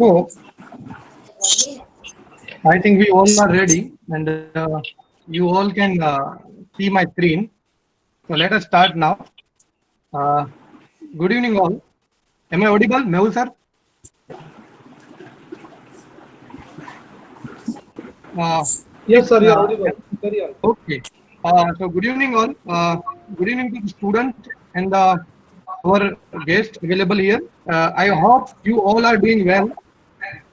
So, I think we all are ready, and you all can see my screen. So, let us start now. Uh, Good evening, all. Am I audible, Mehul sir? Uh, Yes, please, sir, you are audible. Carry on. okay. So, good evening, all. Good evening to the students and our guests available here. I hope you all are doing well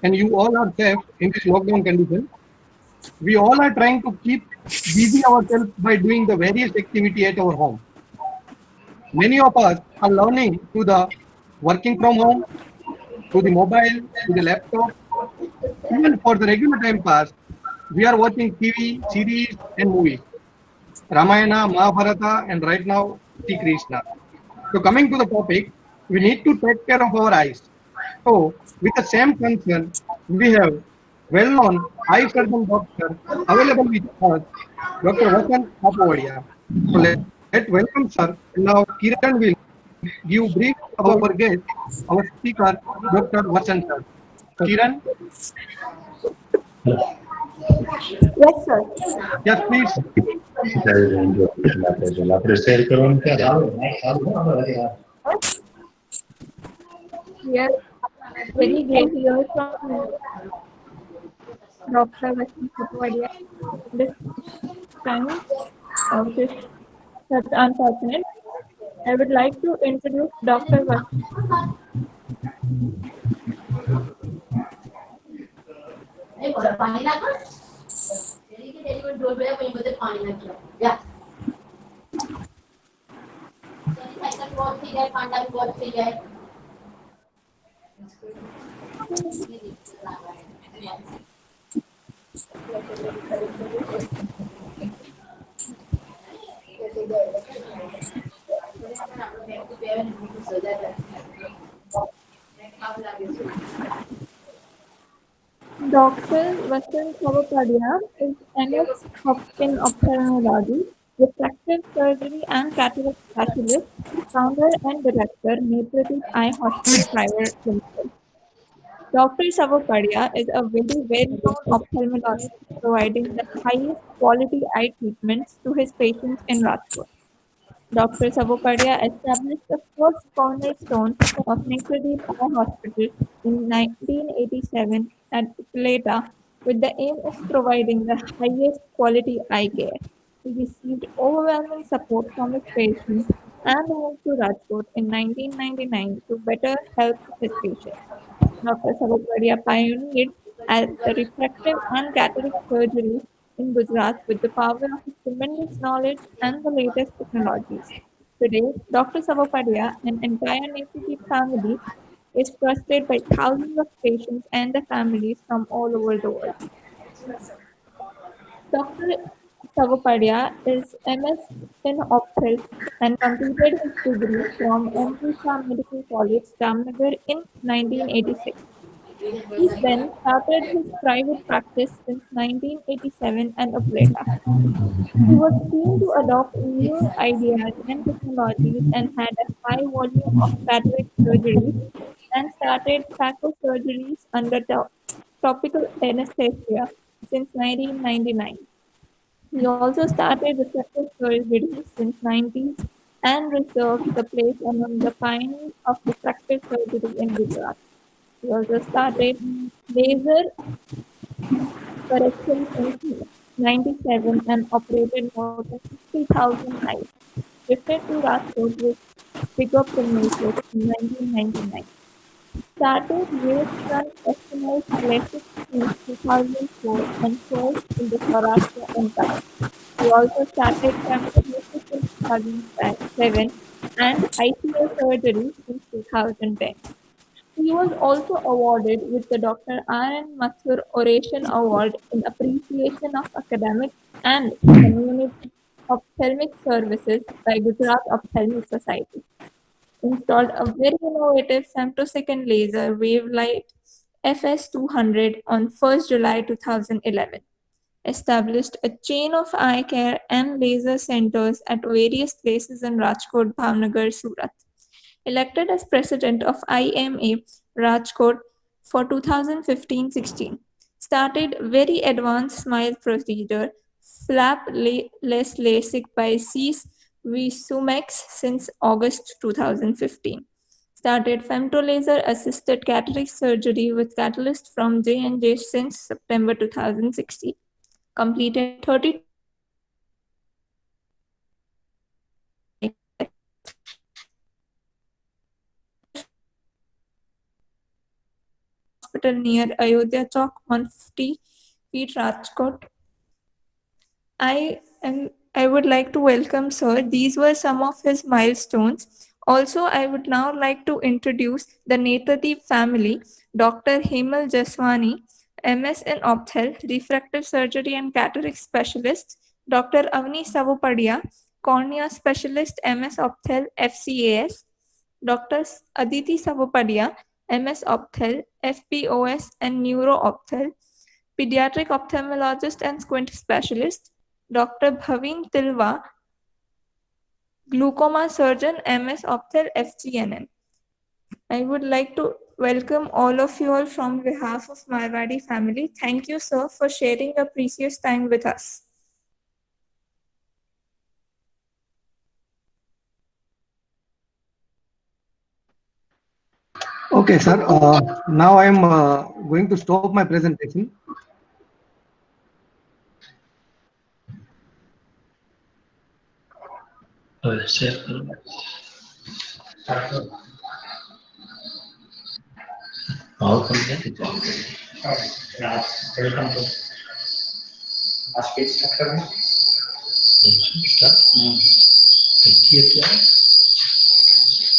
and you all are safe in this lockdown condition. We all are trying to keep busy ourselves by doing the various activity at our home. Many of us are learning through the working from home, through the mobile, through the laptop. Even for the regular time pass, we are watching TV, series, and movies. Ramayana, Mahabharata, and right now, Sri Krishna. So, coming to the topic, we need to take care of our eyes. So, with the same concern, we have well-known eye surgeon doctor available with us, Dr. Vasan Kapovadia. So, let's welcome sir. And now, Kiran will give brief about our guest, our speaker, Dr. Vasan sir. Kiran, Yes, sir. yes, please. We are very glad to hear from Dr. Vasan Kapodia this time, which is such unfortunate. I would like to introduce Dr. Vasan. Dr. Vasan Kapodia is MS in ophthalmology, refractive surgery and cataract specialist, founder and director, Netradeep Eye Hospital Private Limited. Dr. Savapadia is a very well-known ophthalmologist providing the highest quality eye treatments to his patients in Rajkot. Dr. Savapadia established the first cornerstone of Netradeep Eye Hospital in 1987 at Upaleta with the aim of providing the highest quality eye care. He received overwhelming support from his patients and moved to Rajkot in 1999 to better help his patients. Dr. Savapadia pioneered at the refractive and cataract surgeries in Gujarat with the power of his tremendous knowledge and the latest technologies. Today, Dr. Savapadia and entire Netriki family is trusted by thousands of patients and their families from all over the world. Dr. Savapadia is MS in Ophthalm and completed his degree from M.P. Shah Medical College, Jamnagar in 1986. He then started his private practice since 1987 and Upaleta. He was keen to adopt new ideas and technologies and had a high volume of cataract surgeries and started phaco surgeries under topical anesthesia since 1999. He also started refractive surgery since 90s and reserved the place among the pioneers of refractive surgery in Gujarat. He also started laser correction since 97 and operated more than 60,000 eyes. Shifted to Rajkot with bigger premises in 1999. Started Wavefront customized LASIK since 2004 and sold in the Saurashtra Empire. He also started Cambodia in 2007 and ICL surgery since 2010. He was also awarded with the Dr. R. N. Mathur Oration Award in appreciation of academic and community ophthalmic services by Gujarat Ophthalmic Society. Installed a very innovative femtosecond laser wave light FS200 on 1st July 2011. Established a chain of eye care and laser centers at various places in Rajkot, Bhavnagar, Surat. Elected as president of IMA Rajkot for 2015-16. Started very advanced smile procedure, flap-less LASIK by C's Visumex since August 2015. Started femtolaser assisted cataract surgery with catalyst from J&J since September 2016. Completed 32 hospital near Ayodhya Chowk, 150 feet Rajkot. I would like to welcome Sir. These were some of his milestones. Also, I would now like to introduce the Netradeep family, Dr. Hemal Jaswani, MS in Opthal, refractive surgery and cataract specialist, Dr. Avni Savopadia, cornea specialist, MS Opthal, FCAS, Dr. Aditi Savopadia, MS Opthal, FPOS and Neuro Opthal, pediatric ophthalmologist and squint specialist, Dr. Bhavin Tilwa, glaucoma surgeon, MS Opthal, FGNN. I would like to welcome all of you all from behalf of Marwadi family. Thank you, sir, for sharing your precious time with us. Okay, sir. Now I am going to stop my presentation. Share करो और welcome to आज page start करना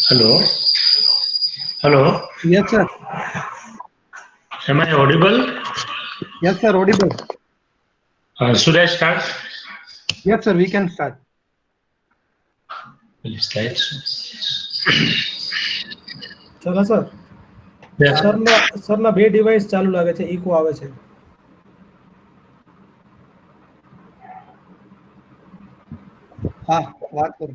hello hello Yes, sir. am I audible? Yes, sir. Audible. Should I start? Yes, sir. We can start. Slides. ચલો sir સરના બે device ચાલુ લાગે છે eco આવે છે હા વાત કરો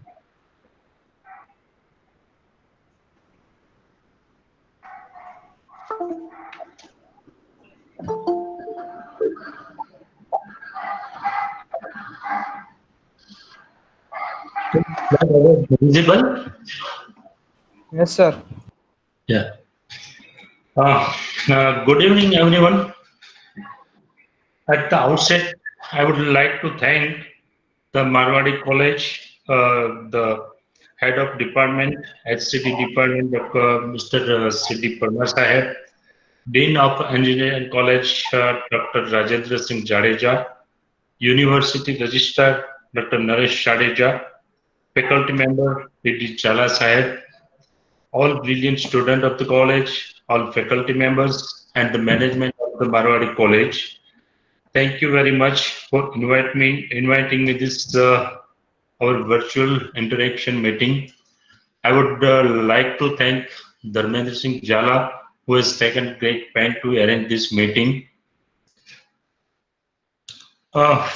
Visible? Yes sir Yeah. Good evening, everyone. At the outset, I would like to thank the Marwadi College, the head of department, HCD department, Mr. C.D. Parmar Sahib, Dean of Engineering College, Dr. Rajendra Singh Jadeja, University Registrar, Dr. Naresh Jadeja, faculty member, P.D. Chala Sahib, all brilliant students of the college, all faculty members, and the management of the Marwadi College. Thank you very much for inviting me this our virtual interaction meeting. I would like to thank Dharmendra Singh Jala, who has taken great pain to arrange this meeting.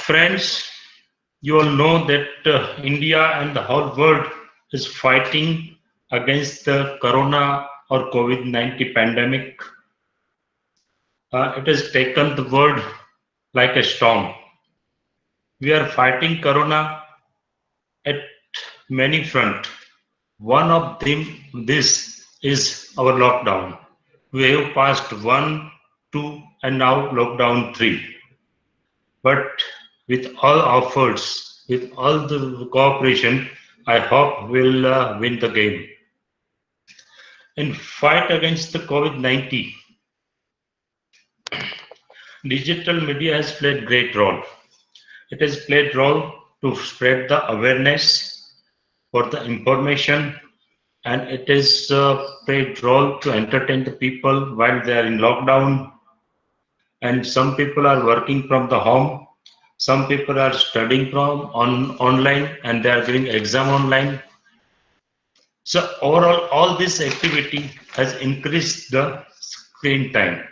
Friends, you all know that India and the whole world is fighting against the corona or COVID-19 pandemic. It has taken the world like a storm. We are fighting corona at many fronts. One of them, this is our lockdown. We have passed 1, 2, and now lockdown 3. But with all efforts, with all the cooperation, I hope we'll win the game. In fight against the COVID-19, digital media has played great role. It has played role to spread the awareness for the information, and it has played role to entertain the people while they are in lockdown. And some people are working from the home. Some people are studying from online, and they are giving exam online. So overall, all this activity has increased the screen time.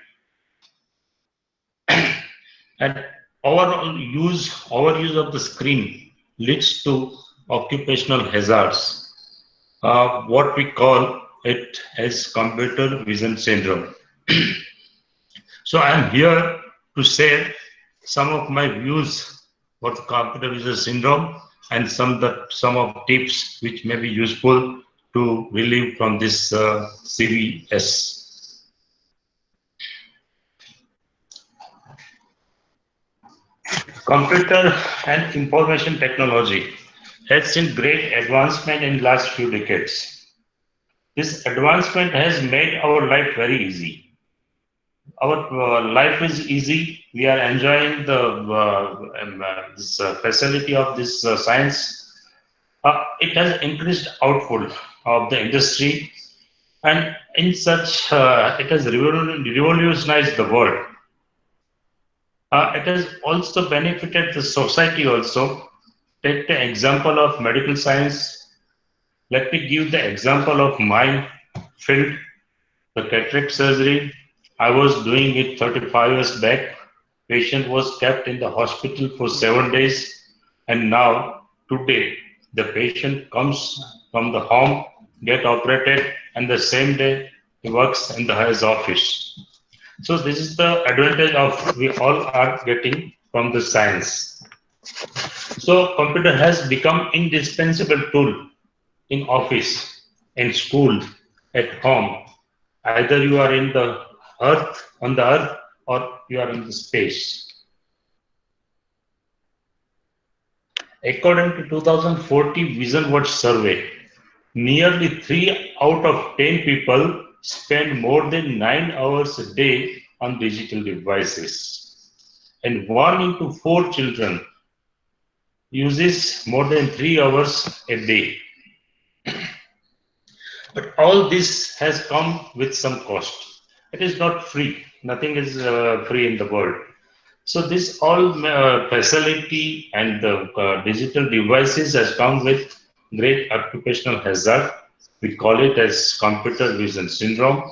And overuse of the screen leads to occupational hazards, what we call it as computer vision syndrome. So I'm here to share some of my views for the computer vision syndrome and some of tips which may be useful to relieve from this CVS. Computer and information technology has seen great advancement in last few decades. This advancement has made our life very easy. Our life is easy. We are enjoying this facility of this science. It has increased output of the industry, and in such, it has revolutionized the world. It has also benefited the society also. Take the example of medical science. Let me give the example of my field, the cataract surgery. I was doing it 35 years back. Patient was kept in the hospital for 7 days, and now today the patient comes from the home, get operated, and the same day he works in his office. So this is the advantage of we all are getting from the science. So computer has become indispensable tool in office, in school, at home. Either you are in the earth, on the earth, or you are in the space. According to 2040 Vision Watch survey, nearly 3 out of 10 people spend more than 9 hours a day on digital devices. And 1 into 4 children uses more than 3 hours a day. But all this has come with some cost. It is not free. Nothing is free in the world. So this all facility and the digital devices has come with great occupational hazard. We call it as computer vision syndrome.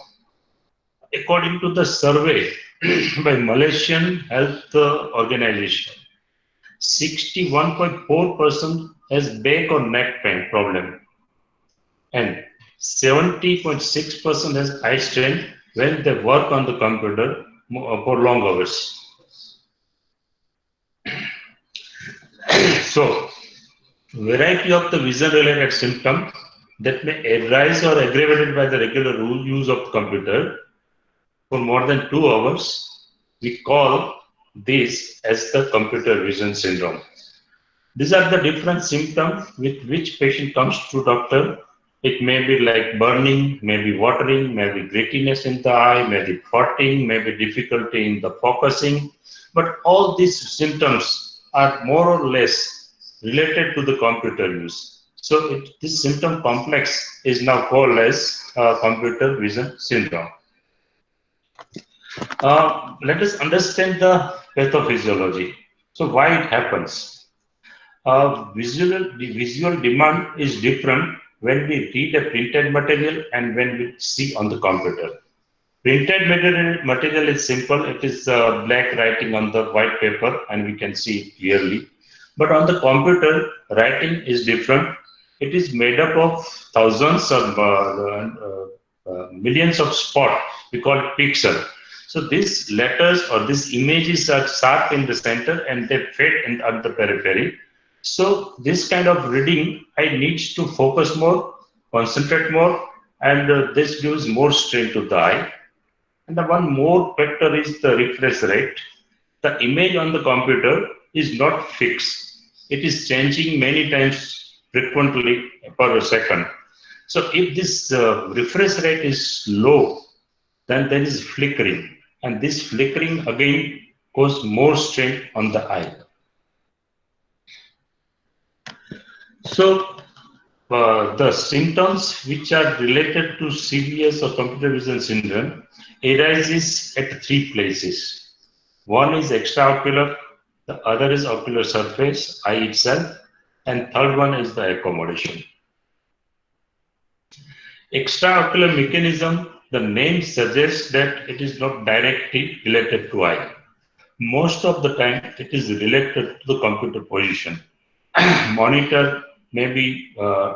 According to the survey by Malaysian Health Organization, 61.4% has back or neck pain problem, and 70.6% has eye strain when they work on the computer for long hours. So, variety of the vision-related symptoms that may arise or aggravated by the regular use of the computer for more than 2 hours, we call this as the computer vision syndrome. These are the different symptoms with which patient comes to doctor. It may be like burning, maybe watering, maybe grittiness in the eye, maybe spotting, maybe difficulty in the focusing. But all these symptoms are more or less related to the computer use. So this symptom complex is now called as computer vision syndrome. Let us understand the pathophysiology. So why it happens? Visual demand is different when we read a printed material and when we see on the computer. Printed material is simple. It is black writing on the white paper and we can see it clearly. But on the computer, writing is different. It is made up of thousands of millions of spots. We call it pixel. So these letters or these images are sharp in the center and they fade at the periphery. So this kind of reading, I need to focus more, concentrate more, and this gives more strain to the eye. And the one more factor is the refresh rate. The image on the computer is not fixed. It is changing many times frequently per second. So if this refresh rate is low, then there is flickering. And this flickering again causes more strain on the eye. So the symptoms which are related to CVS or computer vision syndrome arises at 3 places. One is extraocular, the other is ocular surface, eye itself, and third one is the accommodation. Extraocular mechanism, the name suggests that it is not directly related to eye. Most of the time it is related to the computer position. Monitor may be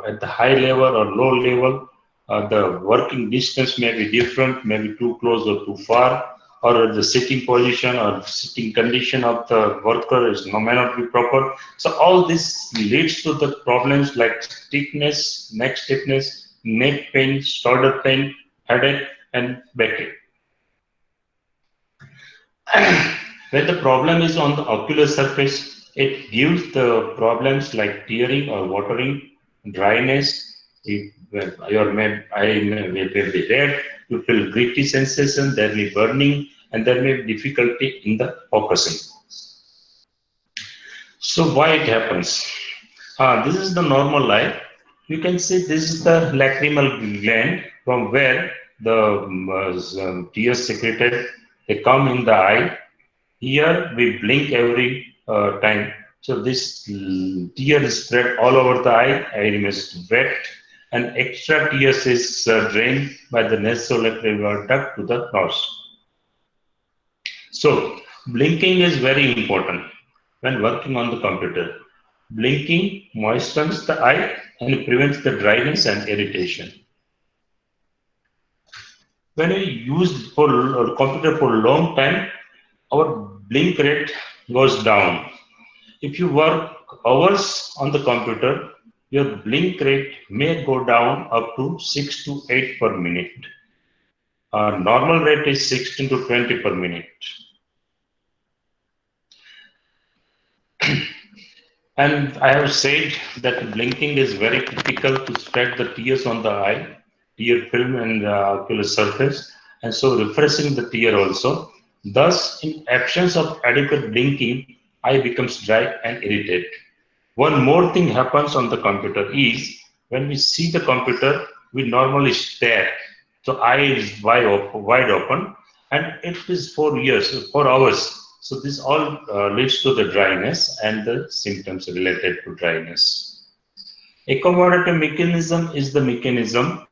at the high level or low level. The working distance may be different, maybe too close or too far, or the sitting position or sitting condition of the worker may not be proper. So all this leads to the problems like stiffness, neck pain, shoulder pain, headache, and backache. When the problem is on the ocular surface, it gives the problems like tearing or watering, dryness. Your eye may be red, you feel gritty sensation, there may be burning, and there may be difficulty in the focusing. So why it happens? This is the normal eye. You can see this is the lacrimal gland from where the tears secreted, they come in the eye. Here we blink every time. So this tear is spread all over the eye remains wet, and extra tears is drained by the nasolacrimal duct to the nose. So blinking is very important when working on the computer. Blinking moistens the eye and prevents the dryness and irritation. When we use for computer for a long time, our blink rate goes down. If you work hours on the computer, your blink rate may go down up to 6 to 8 per minute. Normal rate is 16 to 20 per minute. And I have said that blinking is very critical to spread the tears on the eye, tear film and the ocular surface, and so refreshing the tear also. Thus, in absence of adequate blinking, eye becomes dry and irritated. One more thing happens on the computer is when we see the computer, we normally stare. So eye is wide open, and it is for hours. So this all leads to the dryness and the symptoms related to dryness. Accommodative mechanism is the mechanism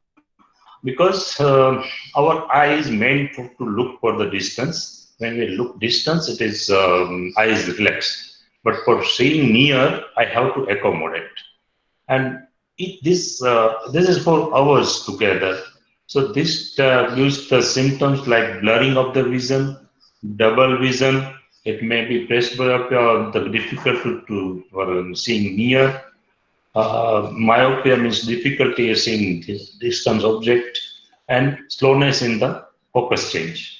because our eye is meant to look for the distance. When we look distance, it is eye is relaxed. But for seeing near, I have to accommodate. And this is for hours together. So this gives the symptoms like blurring of the vision, double vision. It may be presbyopia, the difficulty to seeing near. Myopia means difficulty seeing distance object, and slowness in the focus change.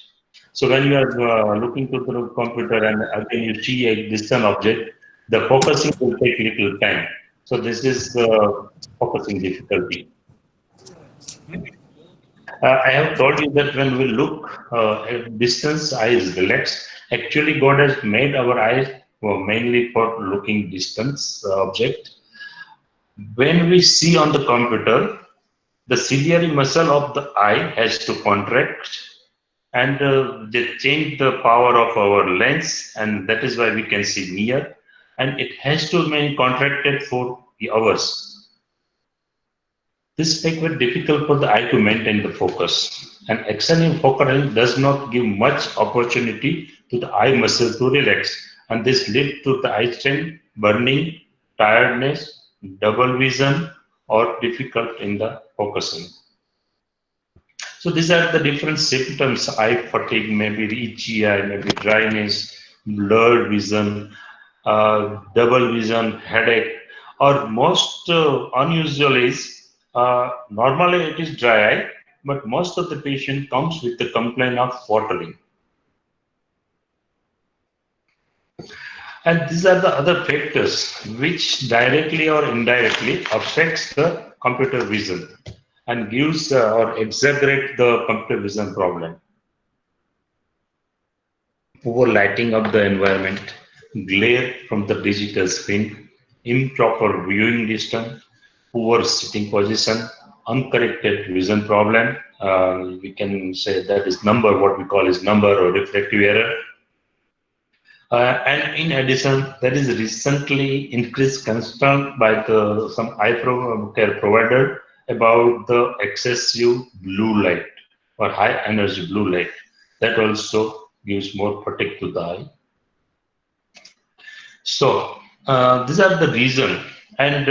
So when you are looking to the computer and again you see a distant object, the focusing will take little time. So this is the focusing difficulty. I have told you that when we look at distance, eye is relaxed. Actually, God has made our eyes mainly for looking distance object. When we see on the computer, the ciliary muscle of the eye has to contract, and they change the power of our lens, and that is why we can see near, and it has to remain contracted for hours. This makes it difficult for the eye to maintain the focus, and excessive focusing does not give much opportunity to the eye muscle to relax, and this leads to the eye strain, burning, tiredness, double vision, or difficult in the focusing. So these are the different symptoms: eye fatigue, maybe itchy eye, maybe dryness, blurred vision, double vision, headache, or most unusual is normally it is dry eye, but most of the patient comes with the complaint of watering. And these are the other factors which directly or indirectly affects the computer vision and gives or exaggerate the computer vision problem. Poor lighting of the environment, glare from the digital screen, improper viewing distance, poor sitting position, uncorrected vision problem. We can say that is what we call is number or refractive error. And in addition, there is recently increased concern by some eye care provider about the excessive blue light or high energy blue light. That also gives more fatigue to the eye. So these are the reason, and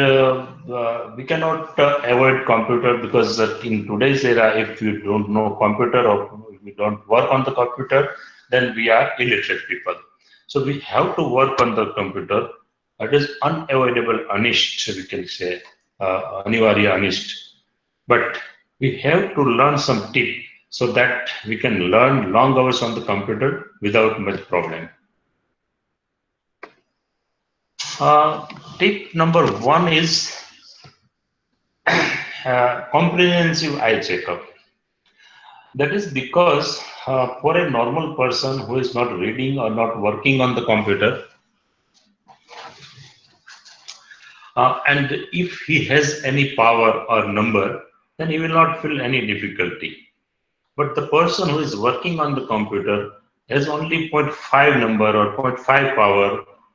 we cannot avoid computer, because in today's era, if you don't know computer or we don't work on the computer, then we are illiterate people. So we have to work on the computer. It is unavoidable, anisht, we can say, anivarya anisht. But we have to learn some tip so that we can learn long hours on the computer without much problem. Tip number 1 is comprehensive eye checkup. That is because for a normal person who is not reading or not working on the computer, and if he has any power or number, then he will not feel any difficulty. But the person who is working on the computer has only 0.5 number or 0.5 power,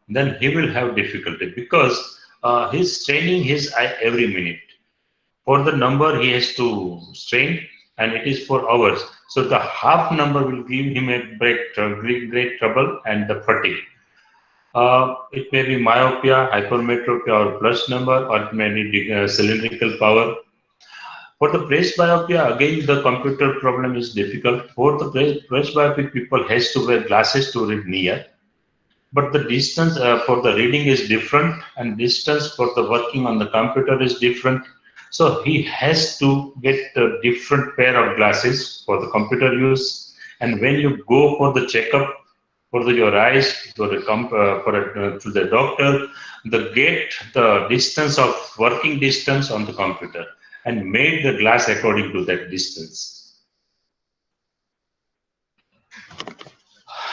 then he will have difficulty because he's straining his eye every minute. For the number he has to strain, and it is for hours. So the half number will give him a great trouble and the fatigue. It may be myopia, hypermetropia, or plus number, or it may be cylindrical power. For the presbyopia, again the computer problem is difficult. For the presbyopic people has to wear glasses to read near. But the distance for the reading is different, and distance for the working on the computer is different. So he has to get a different pair of glasses for the computer use. And when you go for the checkup for your eyes to the doctor, the distance of working distance on the computer and made the glass according to that distance.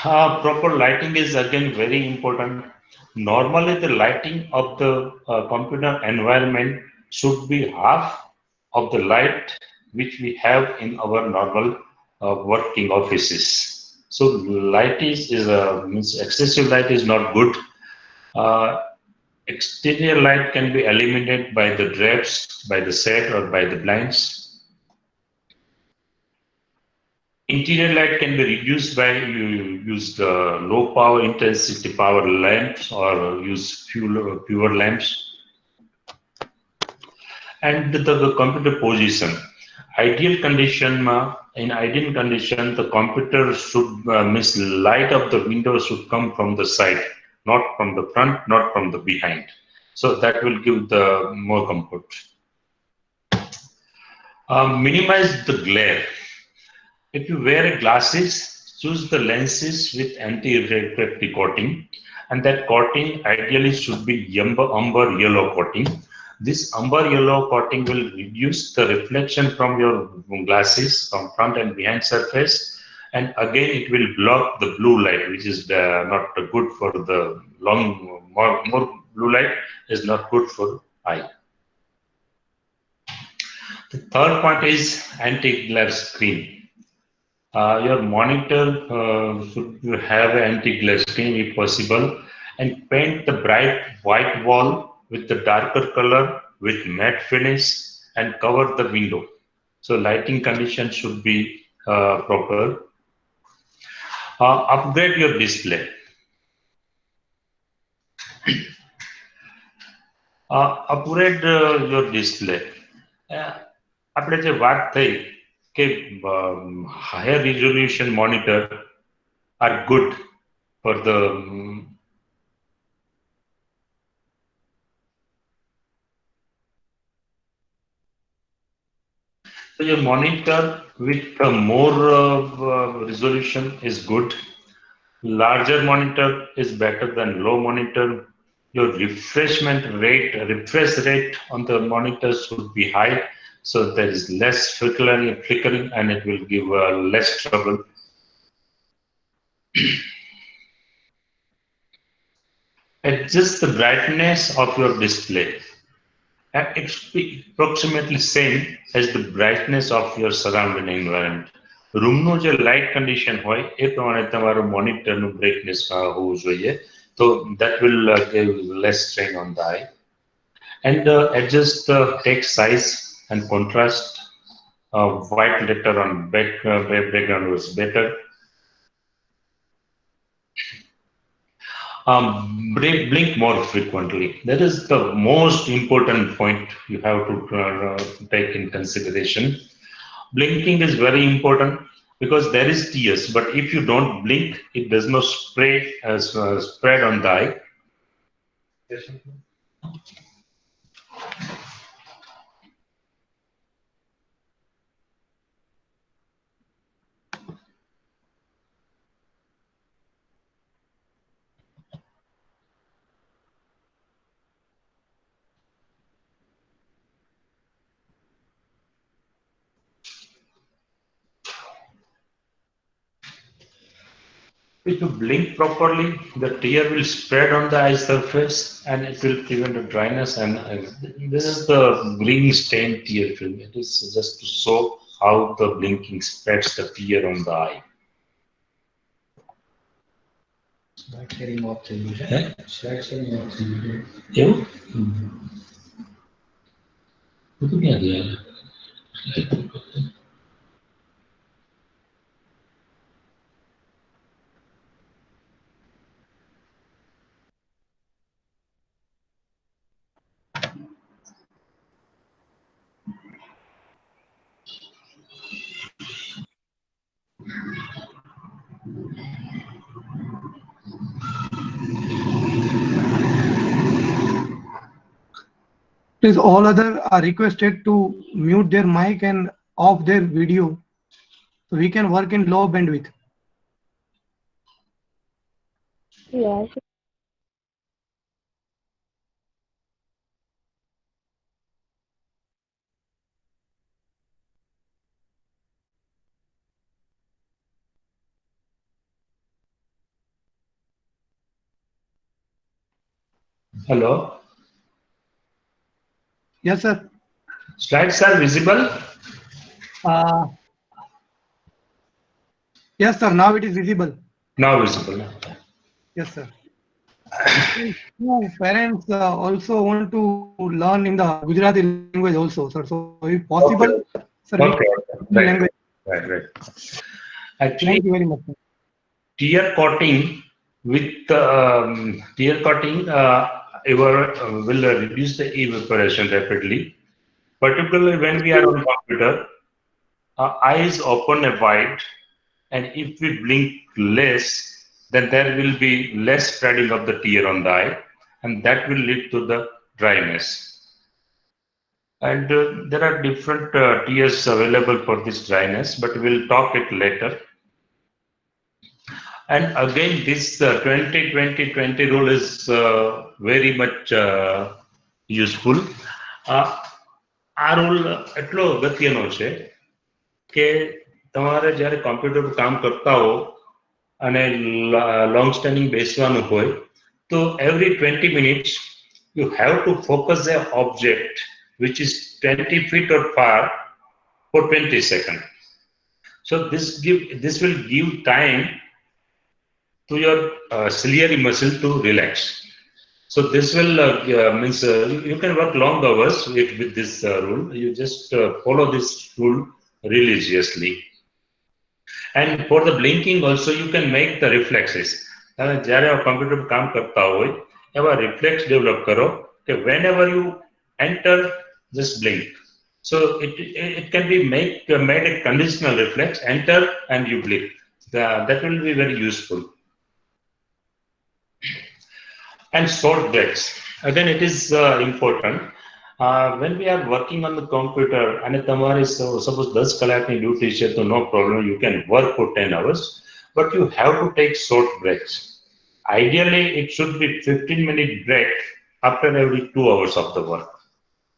Proper lighting is again very important. Normally, the lighting of the computer environment should be half of the light which we have in our normal working offices. So light means excessive light is not good. Exterior light can be eliminated by the drapes, by the shade, or by the blinds. Interior light can be reduced by you use the low power intensity power lamps or use fewer lamps. And the computer position. In ideal condition, the computer should miss light of the window should come from the side, not from the front, not from the behind. So that will give the more comfort. Minimize the glare. If you wear glasses, choose the lenses with anti-reflective coating, and that coating ideally should be umber yellow coating. This umber yellow coating will reduce the reflection from your glasses from front and behind surface, and again it will block the blue light, which is not good for the more blue light is not good for eye. The third point is anti-glare screen. Your monitor should have an anti-glare screen if possible, and paint the bright white wall with the darker color with matte finish and cover the window. So lighting conditions should be proper. Upgrade your display. Upgrade your display. આપણે જે વાત થઈ કે higher resolution monitor are good for the so your monitor with more resolution is good. Larger monitor is better than low monitor. Your refresh rate on the monitor should be high, so there is less flickering, and it will give less trouble. Adjust the brightness of your display. It should be approximately same as the brightness of your surrounding environment. રૂમનું જે light condition હોય એ પ્રમાણે તમારું મોનિટરનું brightness હોવું જોઈએ. So that will give less strain on the eye. And adjust the text size and contrast. White letter on background was better. Blink more frequently. That is the most important point you have to take in consideration. Blinking is very important. because there is tears, but if you don't blink, it does not spread on the eye. If you blink properly, the tear will spread on the eye surface and it will prevent the dryness. And this is the green stained tear film. It is just to show how the blinking spreads the tear on the eye. Slide sharing off થઈ ગયું છે. હે? Slide sharing off થઈ ગયું છે. એવું? બધું ક્યાં ગયા? Please, all other are requested to mute their mic and off their video, so we can work in low bandwidth. Yes. Hello? Yes, sir. Slides are visible? Yes, sir. Now it is visible. Now visible. Yes, sir. Parents also want to learn in the Gujarati language also, sir. So, if possible, sir, we Okay. in Right. language. Right. Actually, Thank you very much, sir. tear coating with tear coating will reduce the evaporation rapidly, particularly when we are on computer. Eyes open wide, and if we blink less, then there will be less spreading of the tear on the eye, and that will lead to the dryness. And there are different tears available for this dryness, but we'll talk it later. And again, this 20-20-20 rule is very much useful. આ rule એટલો અગત્યનો છે કે તમારે જ્યારે computer પર કામ કરતા હો અને લોંગ સ્ટેન્ડિંગ બેસવાનું હોય તો every 20 minutes you have to focus the object which is 20 feet or far for 20 seconds. So this will give time to your ciliary muscle to relax. So this will means you can work long hours with this rule. You just follow this rule religiously. And for the blinking also, you can make the reflexes. જ્યારે computer પર કામ કરતા હોય એવા reflex develop કરો કે whenever you enter, just blink. So it can be made a conditional reflex. Enter and you blink. That will be very useful. And short breaks. Again, it is important. When we are working on the computer, and suppose 10 કલાકની duty છે, so no problem, you can work for 10 hours, but you have to take short breaks. Ideally, it should be 15-minute break after every 2 hours of the work,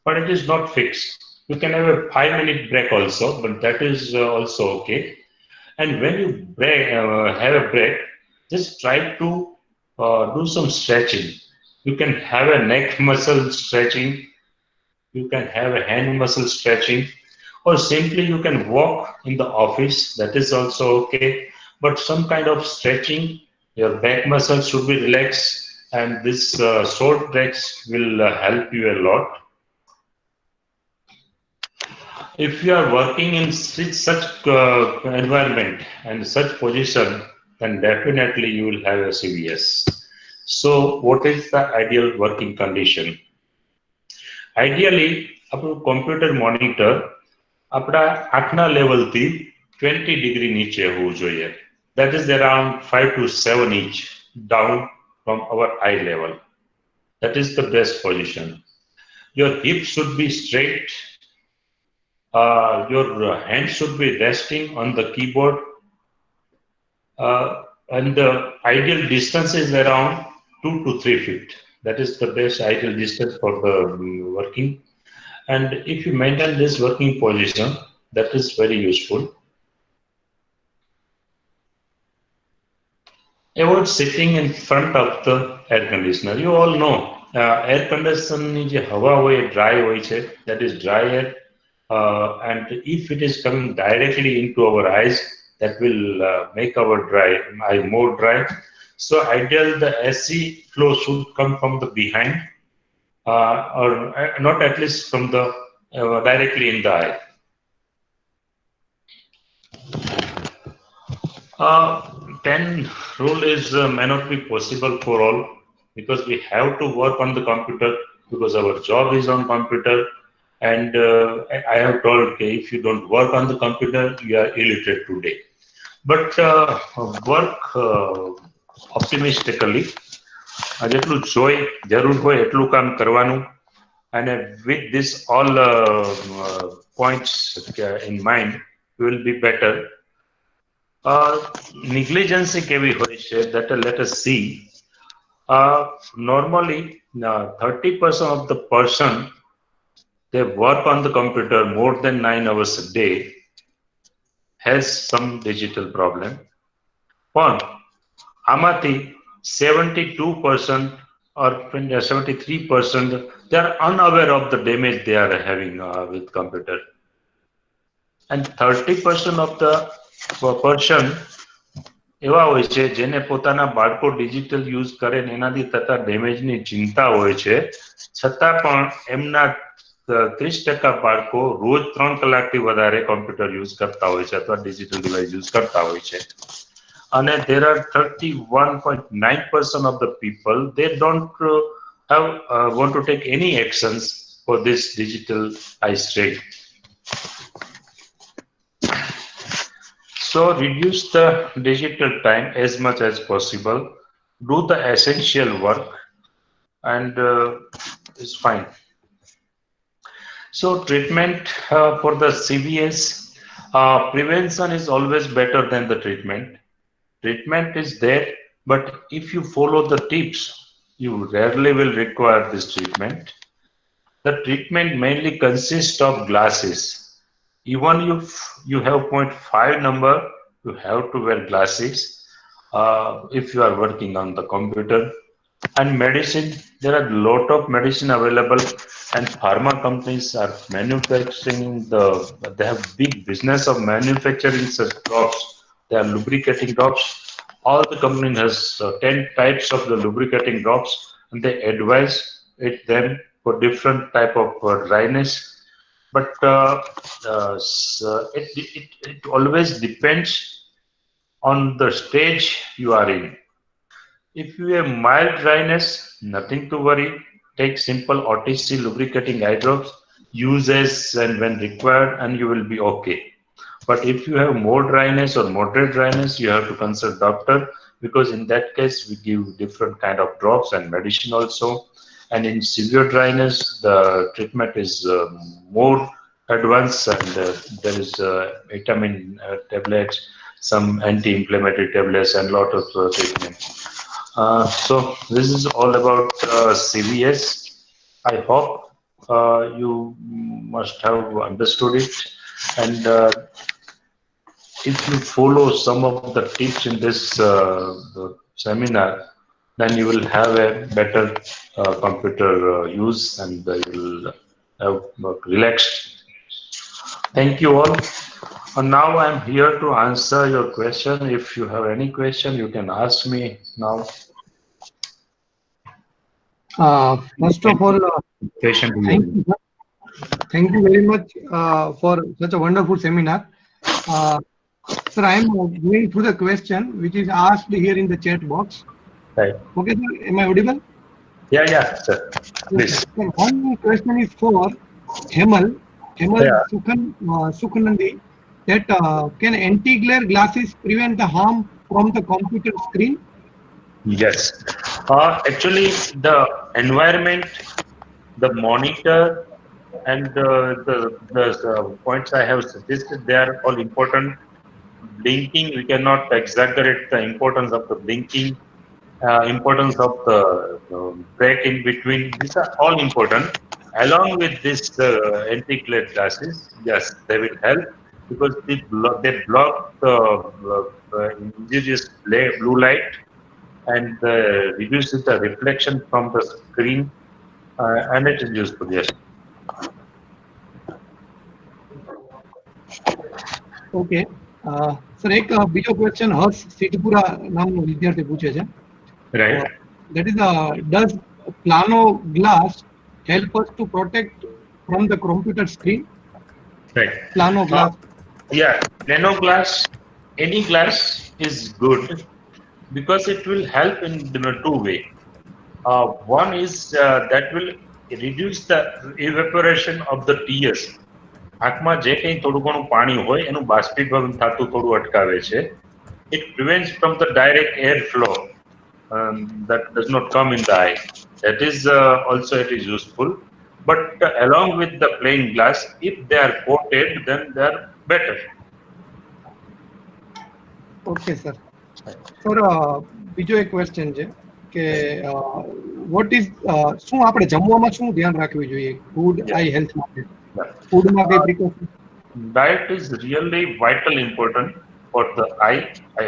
but it is not fixed. You can have a 5-minute break also, but that is also okay. And when you have a break, just try to do some stretching. You can have a neck muscle stretching, you can have a hand muscle stretching, or simply you can walk in the office. That is also okay. But some kind of stretching, your back muscles should be relaxed, and this short breaks will help you a lot. If you are working in such environment and such position, then definitely you will have a CVS. So what is the ideal working condition? Ideally, આપણું computer monitor આપણા આંખના લેવલથી 20 degree નીચે હોવું જોઈએ. That is around 5 to 7 inch down from our eye level. That is the best position. Your hips should be straight. Your hands should be resting on the keyboard. And the ideal distance is around 2 to 3 feet. That is the best ideal distance for the working. And if you maintain this working position, that is very useful. Avoid sitting in front of the air conditioner. You all know air conditioner ની જે હવા હોય એ dry હોય છે. That is dry air. And if it is coming directly into our eyes, that will make our eye more dry. So ideal the AC flow should come from the behind, or not at least from the directly in the eye. 10 rule is may not be possible for all, because we have to work on the computer, because our job is on computer. And I have told, okay, if you don't work on the computer, you are illiterate today. But work optimistically. જેટલું જોઈ જરૂર હોય એટલું કામ કરવાનું. And with this all points in mind, you will be better. Negligence કેવી હોય છે, that let us see. Normally 30% of the person, they work on the computer more than 9 hours a day, has some digital problem. પણ આમાંથી 72% or 73%, they are unaware of the damage they are having with computer. And 30% of the person એવા હોય છે જેને પોતાના બાળકો digital use કરે ને એનાથી થતા ડેમેજની ચિંતા હોય છે, છતાં પણ એમના 30% બાળકો રોજ 3 કલાકથી વધારે કોમ્પ્યુટર યુઝ કરતા હોય છે અથવા ડિજિટલ ડિવાઇસ યુઝ કરતા હોય છે. અને there are 31.9% of the people, they don't want to take any actions for this digital eye strain. So reduce the digital time as much as possible. Do the essential work, and it's fine. So treatment for the CVS, prevention is always better than the treatment. Treatment is there, but if you follow the tips, you rarely will require this treatment. The treatment mainly consists of glasses. Even if you have 0.5 number, you have to wear glasses if you are working on the computer. And medicine, there are a lot of medicine available, and pharma companies are manufacturing they have big business of manufacturing such drops. They are lubricating drops. All the company has 10 types of the lubricating drops, and they advise them for different type of dryness. But it always depends on the stage you are in. If you have mild dryness, nothing to worry. Take simple OTC lubricating eye drops, use as and when required, and you will be okay. But if you have more dryness or moderate dryness, you have to consult doctor, because in that case we give different kind of drops and medicine also. And in severe dryness, the treatment is more advanced, and there is vitamin tablets, some anti-inflammatory tablets, and lot of treatment. So this is all about CVS. I hope you must have understood it, and if you follow some of the tips in this seminar, then you will have a better computer use, and you will have relaxed. Thank you all. And now I am here to answer your question. If you have any question, you can ask me now. First of all, thank you very much for such a wonderful seminar. Sir, I am going through the question which is asked here in the chat box. Right. Okay, sir, am I audible? Yeah, sir. Please. One question is for Hemal Yeah. Sukhanandi. that can anti-glare glasses prevent the harm from the computer screen? Yes. Actually, the environment, the monitor, and the points I have suggested, they are all important. Blinking, we cannot exaggerate the importance of the blinking, importance of the break in between. These are all important. Along with this anti-glare glasses, yes, they will help because they block the injurious blue light and reduces the reflection from the screen, and it is useful. Yes. Okay sir એક બીજો question હર્ષ સિદ્ધપુરા નામનો વિદ્યાર્થી પૂછે છે Right. that is does plano glass help us to protect from the computer screen? Right. Plano glass. Yeah, nano glass, any glass is good because it will help in two ways. One is that will reduce the evaporation of the tears. આંખમાં જે કંઈ થોડું ઘણું પાણી હોય એનું બાષ્પીભવન થતું થોડું અટકાવે છે. It prevents from the direct air flow that does not come in the eye. That is also it is useful. But along with the plain glass, if they are coated, then they are better. Okay sir sir બીજો એક question છે કે what is શું આપણે જમવામાં શું ધ્યાન રાખવું જોઈએ ફૂડ આઈ હેલ્થ માટે ફૂડમાં કઈ precaution? Diet is really vital important for the eye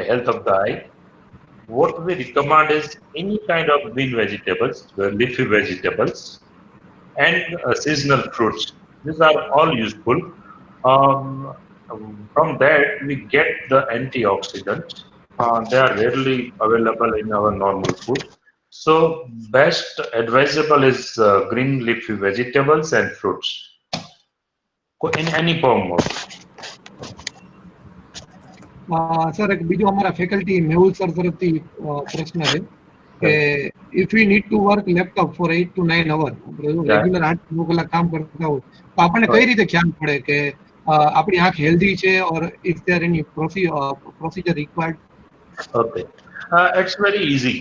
health of the eye. What we recommend is any kind of green vegetables, leafy vegetables, and seasonal fruits. These are all useful. From that, we get the antioxidants. They are rarely available in our normal food. So, best advisable is green leafy vegetables and fruits in any form of. Sir એક બીજો અમારા faculty Mehul sir તરફથી પ્રશ્ન છે કે if we need to work laptop for 8 to 9 hours regular 8 કલાક કામ કરતા હોય તો આપણને કઈ રીતે ખ્યાલ પડે કે આપણી આંખ હેલ્ધી છે or is there any procedure required? Okay, it's very easy.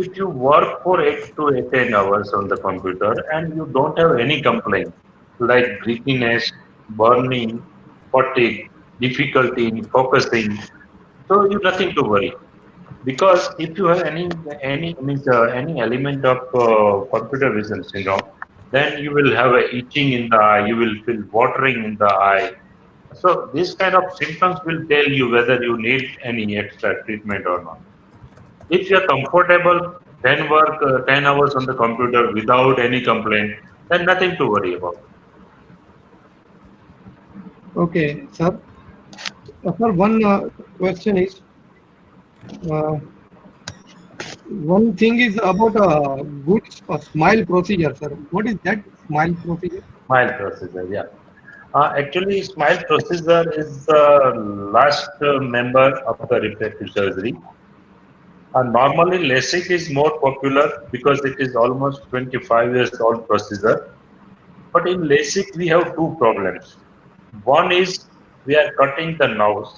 If you work for 8 to 10 hours on the computer and you don't have any complaint like breathiness, burning, fatigue, difficulty in focusing, so you nothing to worry. Because if you have any element of computer vision syndrome, then you will have a itching in the eye, you will feel watering in the eye. So these kind of symptoms will tell you whether you need any extra treatment or not. If you are comfortable, then work 10 hours on the computer without any complaint, then nothing to worry about. Okay, sir. Sir, one question is, one thing is about a good smile procedure, sir. What is that smile procedure? Smile procedure, yeah. Actually, smile procedure is the last member of the refractive surgery. Normally, LASIK is more popular because it is almost 25 years old procedure. But in LASIK, we have two problems. One is we are cutting the nose.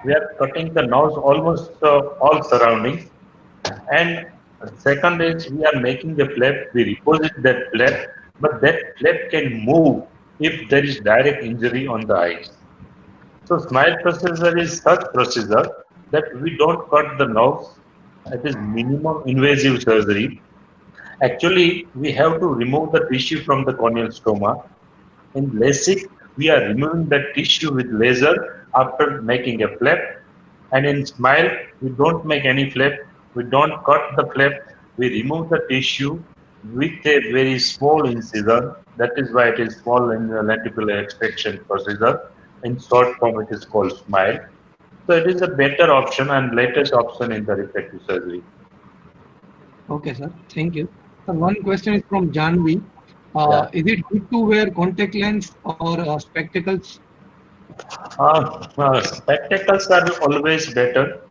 We are cutting the nose almost all surrounding. And second is we are making the flap, we reposit that flap, but that flap can move if there is direct injury on the eyes. So smile procedure is such procedure that we don't cut the nose. It is minimum invasive surgery. Actually, we have to remove the tissue from the corneal stoma. In LASIK, we are removing that tissue with laser after making a flap. And in smile, we don't make any flap. We don't cut the flap. We remove the tissue with a very small incision. That is why it is small in the lenticular extraction procedure. In short form, it is called smile. So it is a better option and latest option in the refractive surgery. Okay, sir. Thank you. Sir, one question is from Janvi. Is it good to wear contact lens or spectacles? Spectacles are always better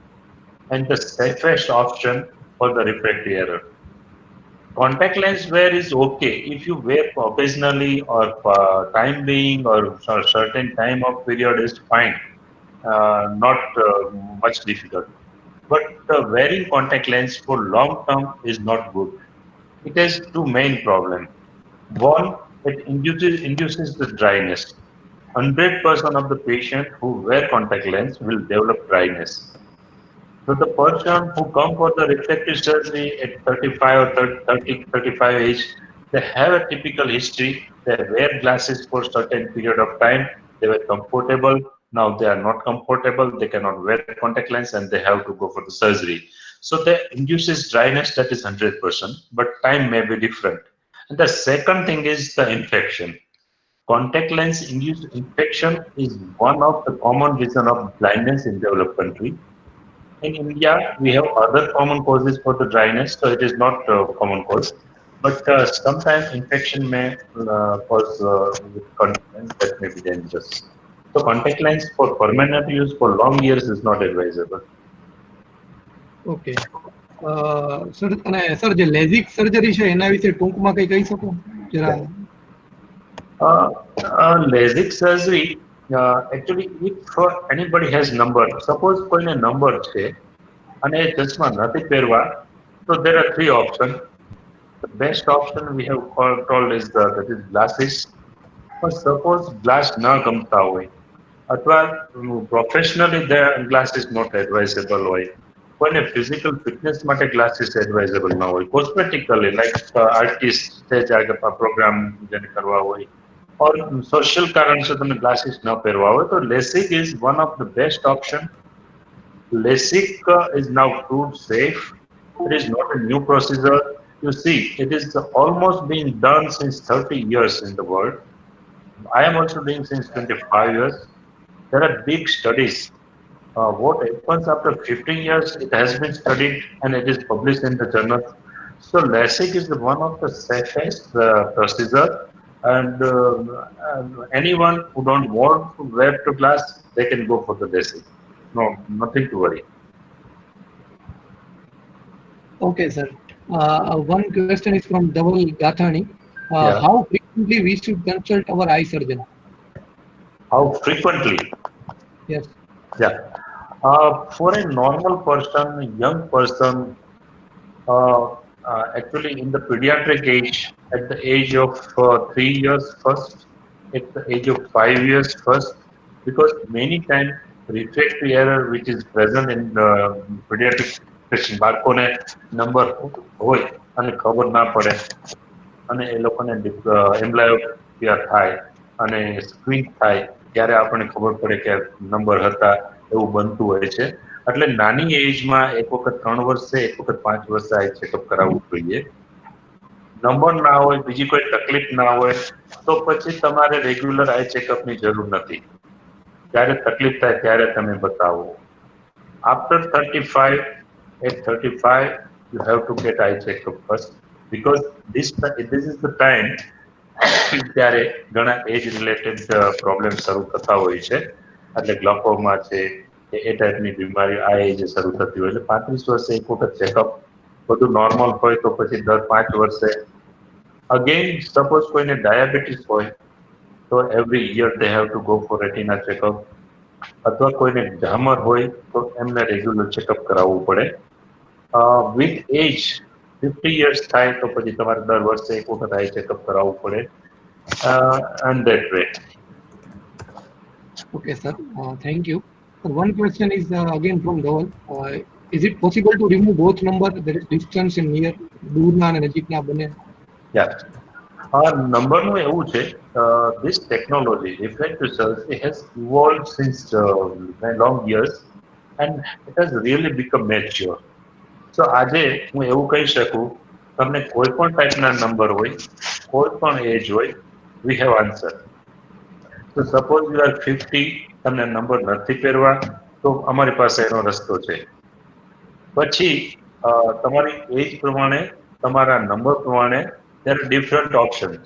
and the safest option for the refractive error. contact lens wear is okay if you wear occasionally or time being or certain time of period is fine, not much difficult. But wearing contact lens for long term is not good. It has two main problems. One, it induces the dryness. 100% of the patient who wear contact lens will develop dryness. So the person who come for the refractive surgery at 35 or 30, 35 age, they have a typical history. They wear glasses for certain period of time. They were comfortable. Now they are not comfortable. They cannot wear contact lens and they have to go for the surgery. So that induces dryness, that is 100%, but time may be different. And the second thing is the infection. Contact lens induced infection is one of the common reason of blindness in developed country. In India, we have other common causes for the dryness, so it is not a common cause. But sometimes infection may cause with contact lens that may be dangerous. So contact lens for permanent use for long years is not advisable. Okay sir અને sir જે LASIK surgery છે એના વિશે ટૂંકમાં કંઈ કહી શકો જરા? LASIK surgery, actually, if anybody has number, suppose કોઈને number છે અને ચશ્મા નથી પહેરવા, so there are three options. The best option we have told is that is glasses. But suppose glass ના ગમતા હોય અથવા professionally the glass is not advisable હોય, કોઈને physical fitness માટે glasses advisable ના હોય, cosmetically like artist stage program જેને કરવા હોય or social કારણસર તમે glasses ન પહેરવા હોય, તો LASIK is one of the best option. LASIK is now proved safe. It is not a new procedure. You see, it is almost being done since 30 years in the world. I am also doing since 25 years. There are big studies. What happens after 15 years, it has been studied and it is published in the journal. So LASIK is one of the safest procedure, and anyone who don't want to wear the glass, they can go for the LASIK. No, nothing to worry. Okay, sir. One question is from Dhaval Gathani. Yeah. How frequently we should consult our eye surgeon? How frequently? Yes. Yeah. For a normal person, young person, actually in the pediatric age, at the age of 3 years first, at the age of 5 years first, because many times refractory error which is present in pediatric patient, બાળકોને number હોય અને ખબર ના પડે અને એ લોકોને એમ્બ્લાયોપિયા થાય અને સ્ક્વીન થાય ત્યારે આપણને ખબર પડે કે નંબર હતા એવું બનતું હોય છે. એટલે નાની એજમાં એક વખત 3 વર્ષે એક વખત 5 વર્ષે આઈ ચેકઅપ કરાવવું જોઈએ. નંબર ના હોય, બીજી કોઈ તકલીફ ના હોય તો પછી તમારે રેગ્યુલર આઈ ચેકઅપની જરૂર નથી. જ્યારે તકલીફ થાય ત્યારે તમે બતાવો. After 35, at 35, you have to get eye checkup first, because this is the time ત્યારે ઘણા એજ રિલેટેડ પ્રોબ્લેમ શરૂ થતા હોય છે. એટલે ગ્લોકોમા છે એ ટાઈપની બીમારી આ એજે શરૂ થતી હોય. એટલે 35 વર્ષે એક વખત ચેકઅપ, બધું નોર્મલ હોય તો પછી દર 5 વર્ષે. અગેન સપોઝ કોઈને ડાયાબિટીસ હોય તો every year they have to go for retina checkup. અથવા કોઈને ઝામર હોય તો એમને રેગ્યુલર ચેકઅપ કરાવવું પડે. વિથ એજ 50 years થાય તો પછી તમારે દર વર્ષે એક વખત આઈ ચેકઅપ કરાવવું પડે. And that way. Okay, sir. Thank you. One question is again from Dhaval. Is it possible to remove both number? There is distance in near, દૂરના અને નજીકના બંને. Yeah. નંબરનું એવું છે, this technology, refractive surgery, has evolved since long years and it has really become mature. So આજે હું એવું કહી શકું, તમને કોઈ પણ ટાઈપના નંબર હોય, કોઈ પણ એજ હોય, we have answer. So suppose you are 50, તમને નંબર નથી પહેરવા તો અમારી પાસે એનો રસ્તો છે. પછી તમારી એજ પ્રમાણે, તમારા નંબર પ્રમાણે there are different options.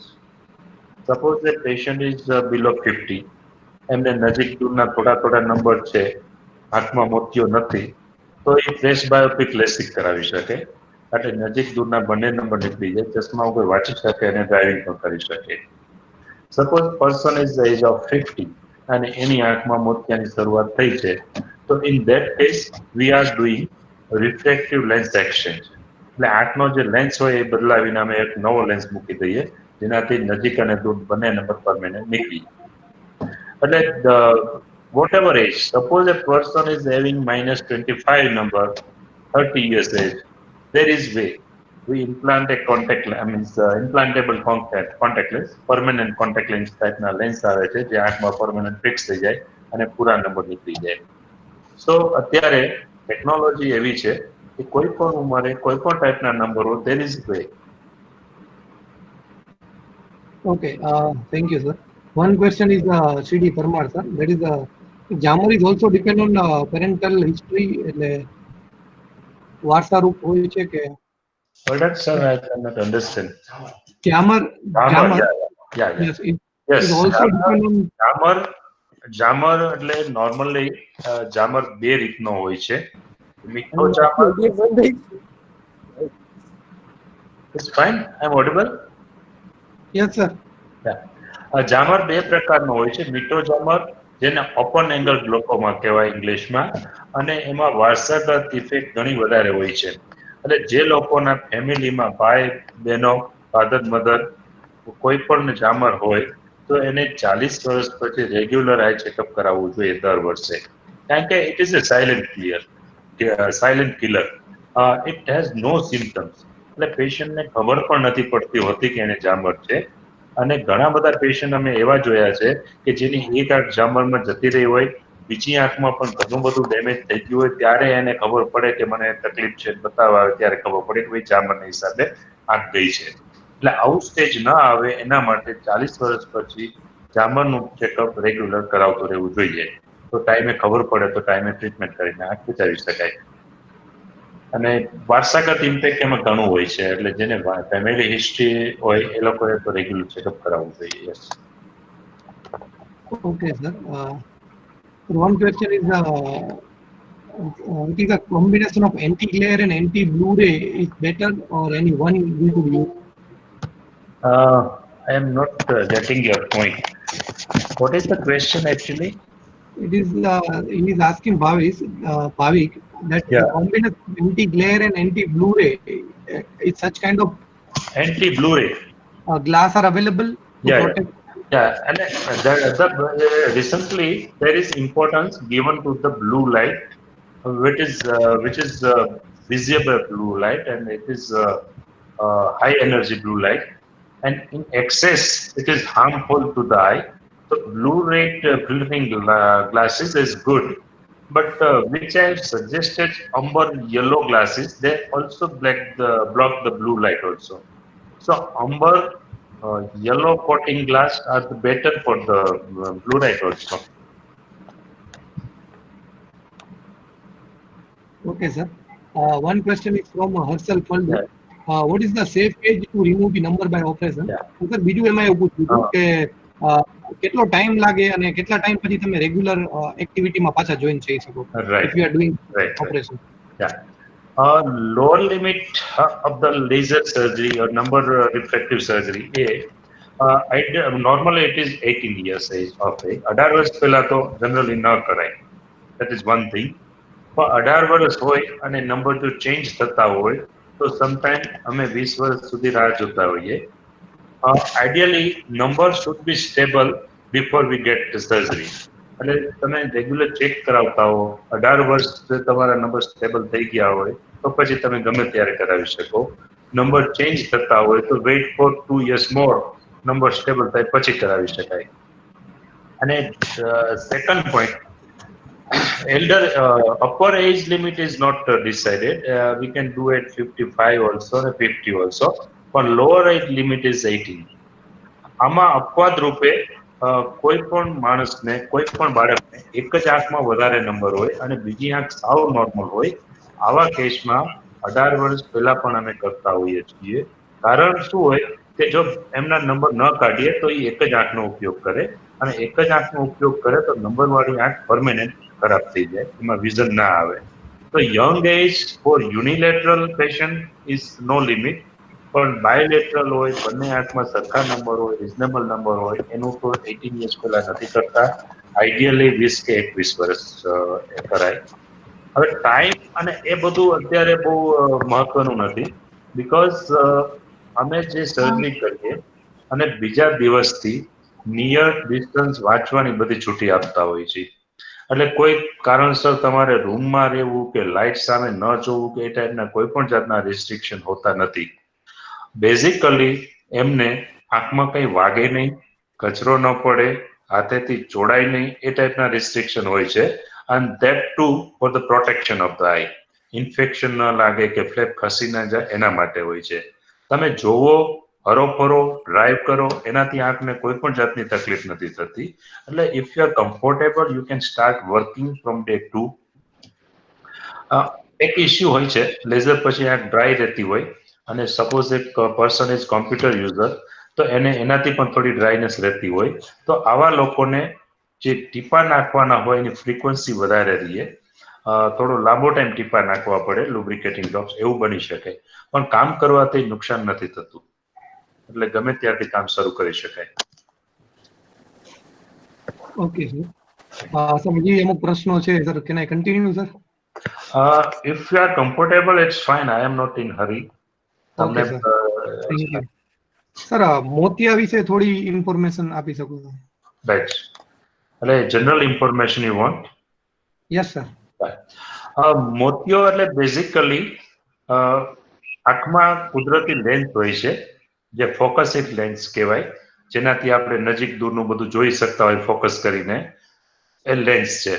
Suppose the patient is below 50, એમને નજીક દૂરના થોડા નંબર છે, હાથમાં મોતિયો નથી, તો એ ફ્રેશ બાયોપિક લેસિક કરાવી શકે. એટલે નજીક દૂરના બંને નંબર નીકળી જાય, ચશ્મા વગર વાંચી શકે અને ડ્રાઇવિંગ પણ કરી શકે. Suppose person is the age of 50 અને એની આંખમાં મોતિયાની શરૂઆત થઈ છે, તો in that case we are doing refractive lens exchange. એટલે આંખનો જે લેન્સ હોય એ બદલાવીને અમે એક નવો લેન્સ મૂકી દઈએ, જેનાથી નજીક અને દૂર બંને નંબર પરમેનન્ટ નીકળી. એટલે whatever age, suppose a person is having -25 number, 30 years age, there is way. We implant a contact lens, means implantable contact lens, permanent contact lens type ના lens આવે છે જે આંખમાં permanent fix થઈ જાય અને પૂરા નંબર નીકળી જાય. સો અત્યારે ટેકનોલોજી એવી છે કે કોઈ પણ ઉંમરે કોઈ પણ ટાઈપના નંબરો there is way. Okay, thank you, sir. One question is CD Parmar, sir. That is, Jamar is also depend on parental history. એટલે વારસારૂપ હોય છે કે But that, sir, I cannot understand. Jamar, Jamar, yeah. yes, it Yes, is also depend on જામર એટલે normally જામર બે રીતનો હોય છે. મીઠો જામર is fine, I am audible. yes, sir. જામર બે પ્રકારનો હોય છે. મીઠો જામર જેને ઓપન એંગલ ગ્લોકોમા કહેવાય ઇંગ્લિશમાં, અને એમાં વારસાગત ઇફેક્ટ ઘણી વધારે હોય છે. એટલે જે લોકોના ફેમિલીમાં ભાઈ બહેનો, ફાધર મધર કોઈ પણ જામર હોય તો એને 40 વર્ષ પછી રેગ્યુલર આઈ ચેકઅપ કરાવવું જોઈએ દર વર્ષે, કારણ કે it is a silent killer. It has no symptoms. એટલે પેશન્ટને ખબર પણ નથી પડતી હોતી કે એને જામર છે. અને ઘણા બધા પેશન્ટ અમે એવા જોયા છે કે જેની એક આંખ જામરમાં જતી રહી હોય, બીજી આંખમાં પણ ઘણું બધું ડેમેજ થઈ ગયું હોય, ત્યારે એને ખબર પડે કે મને તકલીફ છે, બતાવવા આવે ત્યારે ખબર પડે કે ભાઈ જામરના હિસાબે આંખ ગઈ છે. એટલે આવું સ્ટેજ ના આવે એના માટે 40 વર્ષ પછી જામરનું ચેકઅપ રેગ્યુલર કરાવતું રહેવું જોઈએ. તો ટાઈમે ખબર પડે તો ટાઈમે ટ્રીટમેન્ટ કરીને આંખ બચાવી શકાય. અને વારસાગત ઇમ્પેક્ટ એમાં ઘણું હોય છે, એટલે જેને ફેમિલી હિસ્ટ્રી હોય એ લોકોએ તો રેગ્યુલર ચેકઅપ કરાવવું જોઈએ. Yes. Okay, sir. One question is, it is a combination of anti-glare and anti-Blu-ray is better, or any one we could use? I am not getting your point. What is the question actually? It is, he is asking Bhavik, that Yeah. combination of anti-glare and anti-Blu-ray, is such kind of Anti-Blu-ray. glass are available to Yeah, protect. yeah, and recently there is importance given to the blue light, which is visible blue light, and it is high energy blue light, and in excess it is harmful to the eye. So blue light filtering glasses is good, but which I have suggested amber yellow glasses, they also block the blue light also. So amber yellow coating glass are the better for the blue light also. Okay, sir. One question is from Harshal Faldu. Yeah. What is the safe age to remove the number by operation? Yeah. Sir બીજું એમાં એવું પૂછ્યું કે કેટલો time લાગે અને કેટલા time પછી તમે રેગ્યુલર એક્ટિવિટીમાં પાછા જોઈન થઈ શકો Right. if you are doing Right. operation? Yeah. Lower limit of the laser surgery or number refractive surgery normally it is 18 years age of age. 18 વર્ષ પહેલા તો generally ન કરાય. That is one thing. પણ 18 વર્ષ હોય અને નંબર જો ચેન્જ થતા હોય તો સમટાઈમ અમે 20 વર્ષ સુધી રાહ જોતા હોઈએ. Ideally number should be stable before we get the surgery. એટલે તમે રેગ્યુલર ચેક કરાવતા હો, 18 વર્ષ તમારા નંબર સ્ટેબલ થઈ ગયા હોય તો પછી તમે ગમે ત્યારે કરાવી શકો. નંબર ચેન્જ થતા હોય તો વેઇટ ફોર 2 years મોર, નંબર સ્ટેબલ થાય પછી કરાવી શકાય. અને second point, elder upper age limit is not decided. We can do it 55 also and 50 also, but lower age limit is 18. આમાં અપવાદ રૂપે કોઈ પણ માણસને, કોઈ પણ બાળકને એક જ આંખમાં વધારે નંબર હોય અને બીજી આંખ સાવ નોર્મલ હોય, આવા કેસમાં 18 વર્ષ પહેલા પણ અમે કરતા હોઈએ છીએ. કારણ શું હોય કે જો એમના નંબર ન કાઢીએ તો એ એક જ આંખનો ઉપયોગ કરે, અને એક જ આંખનો ઉપયોગ કરે તો નંબરવાળી આંખ પરમેનન્ટ ખરાબ થઈ જાય, એમાં વિઝન ના આવે. The young age for unilateral patient is no limit, પણ bilateral હોય, બંને આંખમાં સરખા નંબર હોય, રિઝનેબલ નંબર હોય, એનું તો 18 years પહેલા નથી કરતા. આઈડિયલી 20 કે 21 વર્ષ કરાય. હવે ટાઈમ અને એ બધું અત્યારે બહુ મહત્વનું નથી, બીકોઝ અમે જે સર્જરી કરીએ અને બીજા દિવસથી નિયર ડિસ્ટન્સ વાંચવાની બધી છૂટી આપતા હોય છે. એટલે કોઈ કારણસર તમારે રૂમમાં રહેવું કે લાઇટ સામે ન જોવું કે એ ટાઈપના કોઈ પણ જાતના રિસ્ટ્રિક્શન હોતા નથી. બેઝિકલી એમને આંખમાં કંઈ વાગે નહીં, કચરો ન પડે, હાથેથી ચોડાય નહીં, એ ટાઈપના રિસ્ટ્રિક્શન હોય છે. and that too for the protection of the eye. Infection ન લાગે કે ફ્લેપ ખસી ન જાય એના માટે હોય છે. તમે જોવો, હરોફરો, ડ્રાઈવ કરો, એનાથી આંખને કોઈ પણ જાતની તકલીફ નથી થતી. એટલે if you are comfortable you can start working from day 2. એક ઇસ્યુ હોય છે, લેઝર પછી આંખ ડ્રાય રહેતી હોય અને સપોઝ એક પર્સન ઇઝ કોમ્પ્યુટર યુઝર, તો એને એનાથી પણ થોડી ડ્રાયનેસ રહેતી હોય, તો આવા લોકોને જે ટીપા નાખવાના હોય એની ફ્રીક્વન્સી વધારે રહીએ, થોડો લાંબો ટાઈમ ટીપા નાખવા પડે, લુબ્રિકેટિંગ ડ્રોપ્સ, એવું બની શકે. પણ કામ કરવાથી નુકસાન નથી થતું, એટલે ગમે ત્યારથી કામ શરૂ કરી શકાય. Okay sir. સર હજી અમુક પ્રશ્નો છે sir, can I continue sir? If you are comfortable it's fine, I am not in hurry. તમને થેન્ક યુ સર. મોતિયા વિશે થોડી ઇન્ફોર્મેશન આપી શકો છો? રાઈટ, એટલે general information you want? Yes sir. મોતિયો એટલે બેઝિકલી આંખમાં કુદરતી લેન્સ હોય છે, જે ફોકસિક લેન્સ કહેવાય, જેનાથી આપણે નજીક દૂરનું બધું જોઈ શકતા હોય ફોકસ કરીને, એ લેન્સ છે.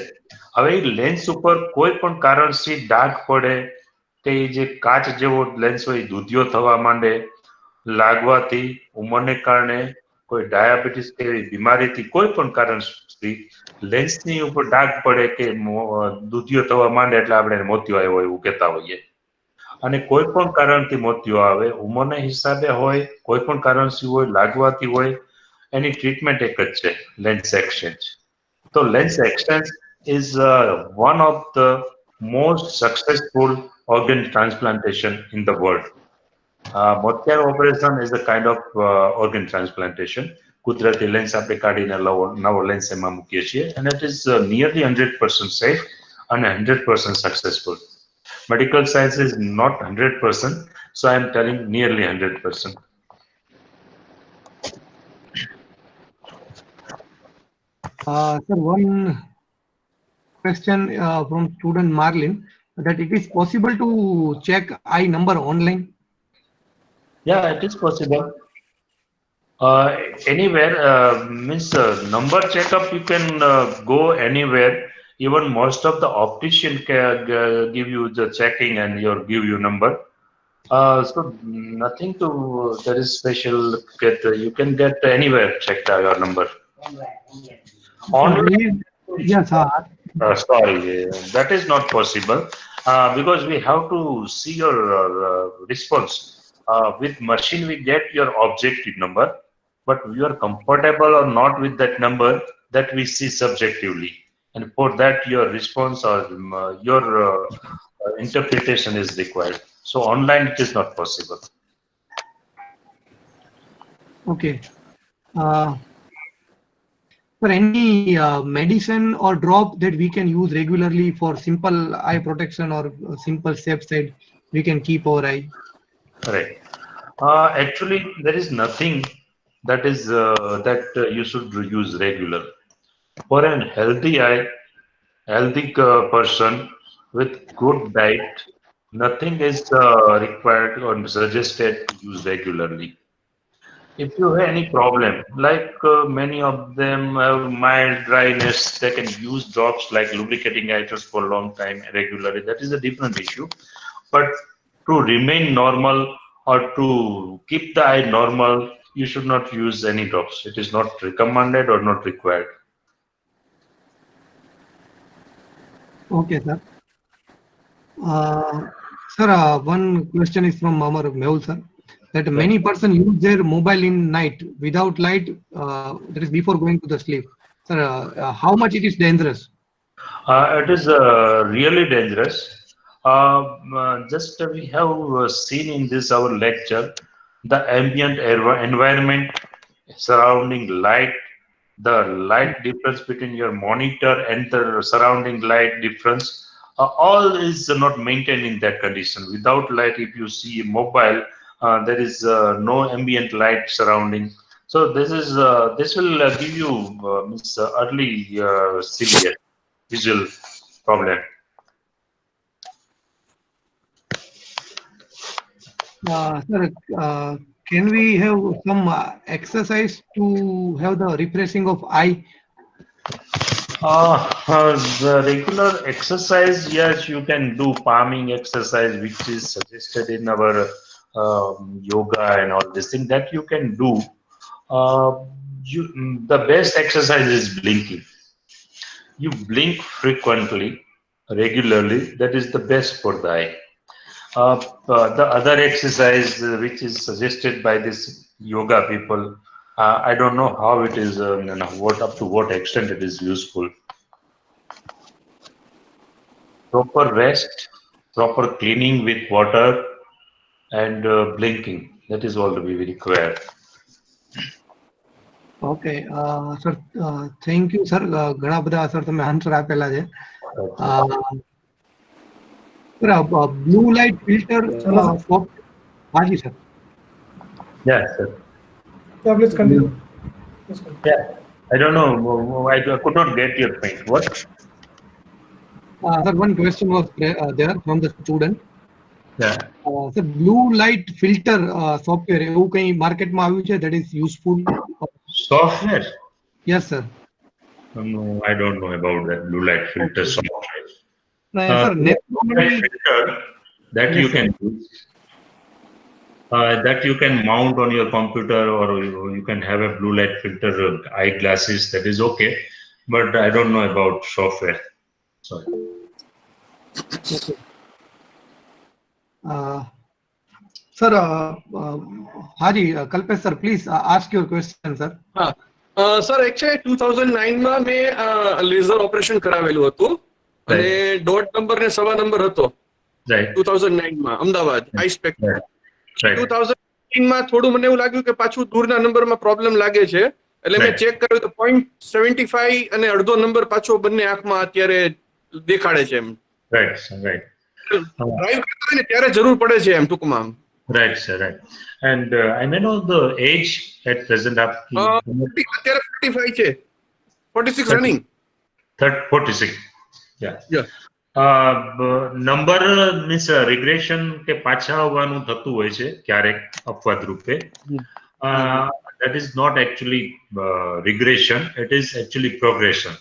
હવે એ લેન્સ ઉપર કોઈ પણ કારણથી ડાઘ પડે કે જે કાચ જેવો લેન્સ હોય દૂધિયો થવા માંડે, લાગવાથી, ઉંમરને કારણે, કોઈ ડાયાબિટીસ કે એવી બીમારીથી, કોઈ પણ કારણથી લેન્સની ઉપર ડાઘ પડે કે દૂધિયો થવા માંડે એટલે આપણે મોતિયો આવ્યો એવું કહેતા હોઈએ. અને કોઈ પણ કારણથી મોતિયો આવે, ઉંમરના હિસાબે હોય, કોઈ પણ કારણથી હોય, લાગવાથી હોય, એની ટ્રીટમેન્ટ એક જ છે, લેન્સ એક્સચેન્જ. તો lens exchange is one of the most successful organ transplantation in the world. Motiya operation is a kind of organ transplantation. કુદરતી લેન્સ આપણે કાઢીને નવો લેન્સ એમાં મૂકીએ છીએ, and it is nearly 100% safe and 100% successful. Medical science is not 100%, so I am telling nearly 100%. Sir, one question from student Marlin, that it is possible to check eye number online? Yeah, it is possible. Anywhere, means number checkup you can go anywhere. Even most of the optician can give you the checking and give you number. So nothing to there is special. You can get anywhere checked your number. Online. Yes, sir. Sorry, that is not possible because we have to see your response. With machine we get your objective number, but you are comfortable or not with that number, that we see subjectively, and for that your response or your interpretation is required. So online it is not possible. Okay. For any medicine or drop that we can use regularly for simple eye protection or simple safe side, we can keep our eye? Right. Actually, there is nothing that is that you should use regular. For an healthy eye, healthy person with good diet, nothing is required or suggested to use regularly. If you have any problem, like many of them have mild dryness, they can use drops like lubricating eye drops for a long time regularly. That is a different issue. But to remain normal or to keep the eye normal, you should not use any drops. It is not recommended or not required. Okay, sir. Sir, one question is from Amar Mehul, sir, that many persons use their mobile in night without light, that is before going to the sleep. Sir, how much it is dangerous? It is really dangerous. Just we have seen in this our lecture the ambient environment surrounding light, the light difference between your monitor and the surrounding light difference, all is not maintained in that condition. Without light, if you see a mobile, there is no ambient light surrounding. So this will give you early severe visual problem. Sir, can we have some exercise to have the refreshing of eye? The regular exercise, yes, you can do palming exercise, which is suggested in our yoga and all this thing that you can do. The best exercise is blinking. You blink frequently, regularly. That is the best for the eye. The other exercise which is suggested by this yoga people, I don't know how it is and up to what extent it is useful. Proper rest, proper cleaning with water, and blinking. That is all we require. Okay, sir, thank you, sir. ઘણા બધા sir તમે answer આપેલા છે. Blue light filter. હાજી sir. Yeah, sir. Yeah, please continue. Yeah, I don't know. I could not get your point. What? Sir, one question was there from the student. Yeah. Sir, blue light filter software એવું કઈ માર્કેટમાં આવ્યું છે that is useful? Software? Yes, sir. No, I don't know about that blue light filter software. Sir, blue light filter that you can use, that you can mount on your computer, or you can have a blue light filter eyeglasses. That is okay, but I don't know about software. Sorry. Okay. Sir, Haji, Kalpesh sir, please ask your question, sir. Sir actually 2009 માં મેં laser operation કરાવેલું હતું અને dot number ને સવા number હતો 2009 માં અમદાવાદ આઈ સ્પેક્ટ. 2018 માં થોડું મને એવું લાગ્યું કે પાછું દૂરના નંબરમાં પ્રોબ્લેમ લાગે છે, એટલે મેં ચેક કર્યું તો 0.75 અને અડધો નંબર પાછો બંને આંખમાં અત્યારે દેખાડે છે એમ. ડ્રાઈવ કરતા હોય ને ત્યારે જરૂર પડે છે એમ ટૂંકમાં. Right, sir, right. And I may know the age at present of... અત્યારે 45 છે, 46 running. 46, yeah. Number means regression કે પાછા આવવાનું થતું હોય છે ક્યારેક અપવાદ રૂપે. That is not actually regression, it is actually progression.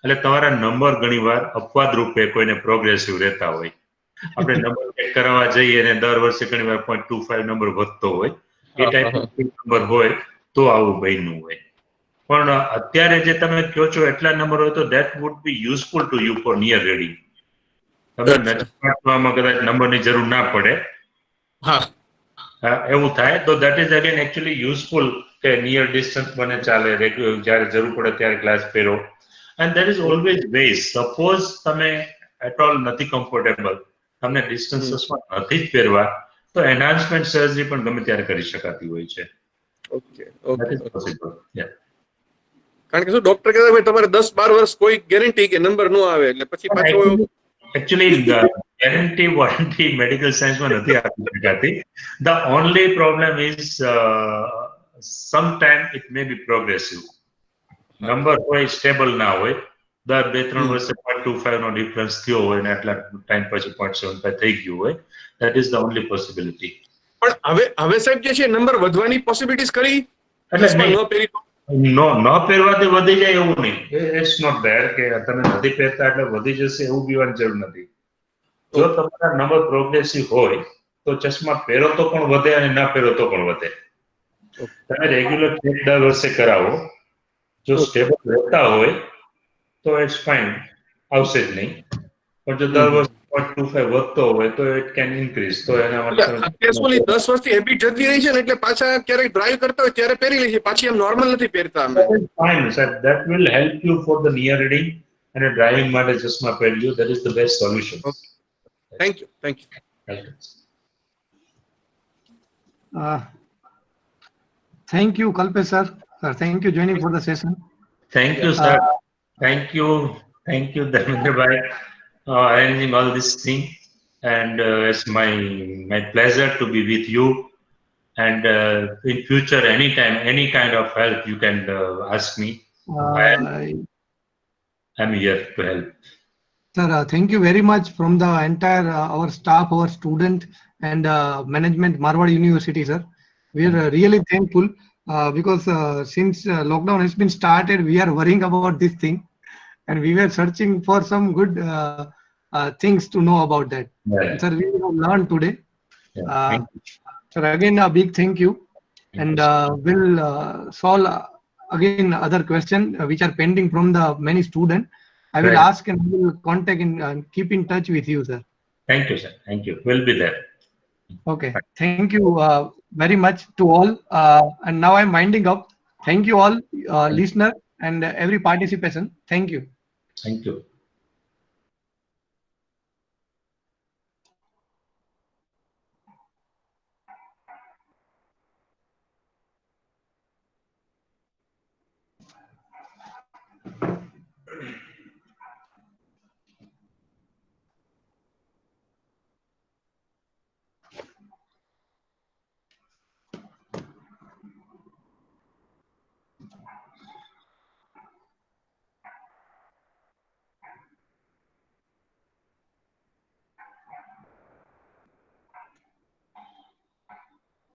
એટલે તમારા નંબર ઘણીવાર અપવાદ રૂપે કોઈને પ્રોગ્રેસિવ રહેતા હોય. આપણે નંબર ચેક કરાવવા જઈએ અને દર વર્ષે ઘણીવાર 0.25 નંબર વધતો હોય, એ ટાઈપનો નંબર હોય તો આવું બન્યું હોય. પણ અત્યારે જે તમે કહો છો એટલા નંબર હોય તો that would be useful to you for near reading. તમને નજીક વાંચવામાં કદાચ નંબરની જરૂર ના પડે, એવું થાય તો that is again actually useful કે near distance મને ચાલે, જ્યારે જરૂર પડે ત્યારે ગ્લાસ પહેરો. And there is always ways. Suppose તમે at all નથી comfortable, તમને ડિસ્ટન્સ ચશ્મા નથી જ પહેરવા, તો એન્હાન્સમેન્ટ સર્જરી પણ ગમે ત્યારે કરી શકાતી હોય છે. ઓકે ઓકે, કારણ કે શું ડોક્ટર કહેતા હોય તમારે 10-12 વર્ષ કોઈ ગેરંટી કે નંબર નો આવે, એટલે પછી પાછો actually guarantee warranty medical science માં નથી આપી શકાતી. The only problem is sometimes it may be progressive. Number હોય સ્ટેબલ ના હોય, દર 2-3 વર્ષે 0.25 નો ડિફરન્સ થયો હોય ને આટલા ટાઈમ પછી 0.75 થઈ ગયું હોય. That is the only possibility. પણ હવે સાહેબ જે છે નંબર વધવાની પોસિબિલિટીઝ કરી, એટલે ન પહેરવાથી વધી જાય એવું નહીં. ઇટ્સ નોટ ધેર કે તમે નથી પહેરતા એટલે વધી જશે એવું બીવાની જરૂર નથી. જો તમારા નંબર પ્રોગ્રેસિવ હોય તો ચશ્મા પહેરો તો પણ વધે અને ના પહેરો તો પણ વધે. તમે રેગ્યુલર ચેક દર વર્ષે કરાવો, જો સ્ટેબલ રહેતા હોય તો ઇટ્સ ફાઇન, આવશે જ નહીં. પણ જો દર વર્ષે 0.25 વધતો હોય તો ઇટ કેન ઇન્ક્રીઝ. તો એના માટે 10 વર્ષથી હેબિટ જતી રહી છે ને, એટલે પાછા ક્યારેક ડ્રાઈવ કરતા હોય ત્યારે પહેરી લે છે, પાછી એમ નોર્મલ નથી પહેરતા અમે. Fine sir, that will help you for the near reading અને ડ્રાઇવિંગ માટે ચશ્મા પહેરજો. That is the best solution. Thank you. Thank you. Welcome. Thank you, Kalpesh sir. Thank you joining for the session. Thank you, sir. Thank you, Dharmendra Bhai, arranging all this thing. And it's my pleasure to be with you. And in future, anytime, any kind of help you can ask me. I'm here to help. Sir, thank you very much from the entire our staff, our student, and management, Marwar University, sir. We are really thankful because since lockdown has been started, we are worrying about this thing, and we were searching for some good things to know about that. Right. Sir, we have learned today. Yeah, thank you. Sir, again a big thank you, and we'll solve again other questions which are pending from the many students. I will Right. ask and we will contact and keep in touch with you, sir. Thank you, sir. Thank you. We'll be there. Okay. Thank you very much to all. And now I'm winding up. Thank you all, listener and every participation. Thank you. Thank you.